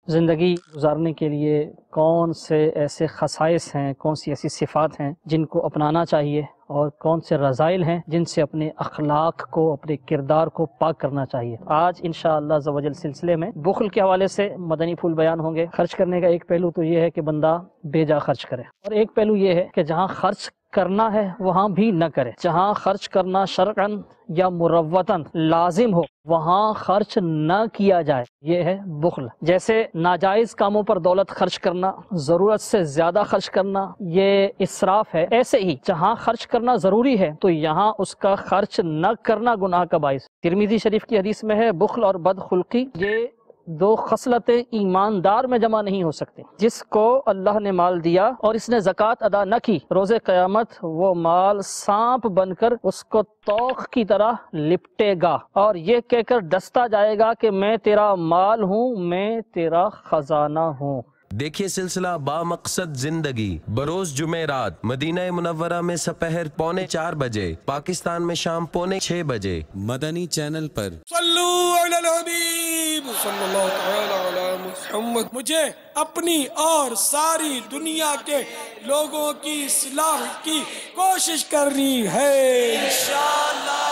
زندگی گزارنے کے لیے کون سے ایسے خصائص ہیں، کون سی ایسی صفات ہیں جن کو اپنانا چاہیے، اور کون سے رذائل ہیں جن سے اپنے اخلاق کو، اپنے کردار کو پاک کرنا چاہیے۔ آج انشاءاللہ عز و جل سلسلے میں بخل کے حوالے سے مدنی پھول بیان ہوں گے۔ خرچ کرنے کا ایک پہلو تو یہ ہے کہ بندہ بے جا خرچ کرے، اور ایک پہلو یہ ہے کہ جہاں خرچ کرنا ہے وہاں بھی نہ کرے۔ جہاں خرچ کرنا شرعاً یا مروتاً لازم ہو وہاں خرچ نہ کیا جائے، یہ ہے بخل۔ جیسے ناجائز کاموں پر دولت خرچ کرنا، ضرورت سے زیادہ خرچ کرنا، یہ اسراف ہے۔ ایسے ہی جہاں خرچ کرنا ضروری ہے تو یہاں اس کا خرچ نہ کرنا گناہ کا باعث۔ ترمذی شریف کی حدیث میں ہے، بخل اور بدخلقی یہ دو خصلتیں ایماندار میں جمع نہیں ہو سکتی۔ جس کو اللہ نے مال دیا اور اس نے زکوٰۃ ادا نہ کی، روز قیامت وہ مال سانپ بن کر اس کو توق کی طرح لپٹے گا، اور یہ کہہ کر ڈستا جائے گا کہ میں تیرا مال ہوں، میں تیرا خزانہ ہوں۔ دیکھیے سلسلہ با مقصد زندگی بروز جمعرات مدینہ منورہ میں سپہر 3:45 بجے، پاکستان میں شام 5:45 بجے، مدنی چینل پر۔ صلو علی الحبیب صلی اللہ تعالی علی محمد۔ مجھے اپنی اور ساری دنیا کے لوگوں کی اصلاح کی کوشش کرنی ہے انشاءاللہ۔